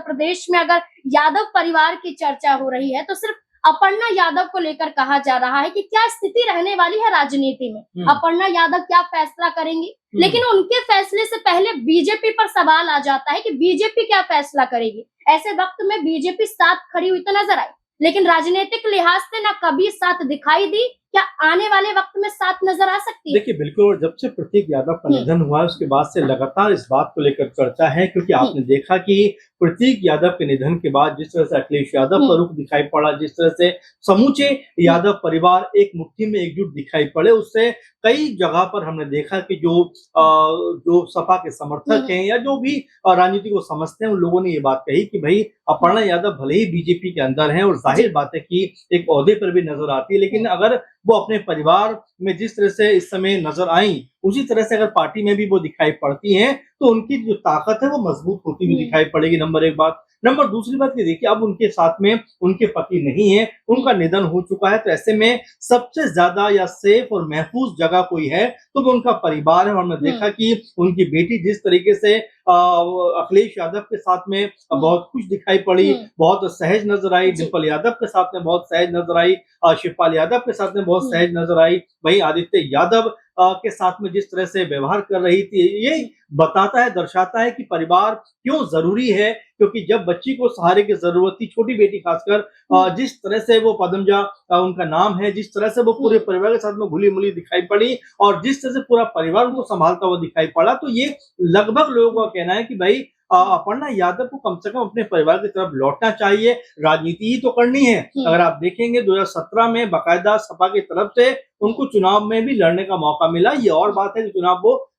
प्रदेश में अगर यादव परिवार की चर्चा हो रही है तो सिर्फ अपर्णा यादव को लेकर कहा जा रहा है कि क्या स्थिति रहने वाली है राजनीति में, अपर्णा यादव क्या फैसला करेंगी। लेकिन उनके फैसले से पहले बीजेपी पर सवाल आ जाता है कि बीजेपी क्या फैसला करेगी। ऐसे वक्त में बीजेपी साथ खड़ी हुई तो नजर आई, लेकिन राजनीतिक लिहाज से ना कभी साथ दिखाई दी। क्या आने वाले वक्त में साथ नजर आ सकती है? देखिए बिल्कुल, और जब से प्रतीक यादव का निधन हुआ है उसके बाद से लगातार इस बात को लेकर चर्चा है, क्योंकि आपने देखा कि प्रतीक यादव के निधन के बाद जिस तरह से अखिलेश यादव का रुख दिखाई पड़ा, जिस तरह से समूचे यादव परिवार एक मुट्ठी में एकजुट दिखाई पड़े, उससे कई जगह पर हमने देखा कि जो सपा के समर्थक हैं या जो भी राजनीति को समझते हैं, उन लोगों ने ये बात कही कि भाई अपर्णा यादव भले ही बीजेपी के अंदर हैं और जाहिर बात है कि एक ओहदे पर भी नजर आती है, लेकिन अगर वो अपने परिवार में जिस तरह से इस समय नजर आई उसी तरह से अगर पार्टी में भी वो दिखाई पड़ती हैं तो उनकी जो ताकत है वो मजबूत होती हुई दिखाई पड़ेगी। नंबर एक बात। नंबर दूसरी बात ये देखिए, अब उनके साथ में उनके पति नहीं है, उनका निधन हो चुका है, तो ऐसे में सबसे ज्यादा या सेफ और महफूज जगह कोई है तो वो उनका परिवार है। और हमने देखा कि उनकी बेटी जिस तरीके से अखिलेश यादव के साथ में बहुत खुश दिखाई पड़ी, बहुत सहज नजर आई, डिंपल यादव के साथ में बहुत सहज नजर आई, शिवपाल यादव के साथ में बहुत सहज नजर आई, वहीं आदित्य यादव के साथ में जिस तरह से व्यवहार कर रही थी, ये बताता है, दर्शाता है कि परिवार क्यों जरूरी है। क्योंकि जब बच्ची को सहारे की जरूरत थी, छोटी बेटी खासकर, जिस तरह से वो पदमजा उनका नाम है, जिस तरह से वो पूरे परिवार के साथ में घुली मुली दिखाई पड़ी और जिस तरह से पूरा परिवार उनको संभालता हुआ दिखाई पड़ा, तो ये लगभग लोगों का कहना है कि भाई अपर्णा यादव को कम से कम अपने परिवार की तरफ लौटना चाहिए। राजनीति ही तो करनी है। अगर आप देखेंगे 2017 में बाकायदा सपा की तरफ से उनको चुनाव में भी लड़ने का मौका मिला। ये और बात है कि चुनाव वो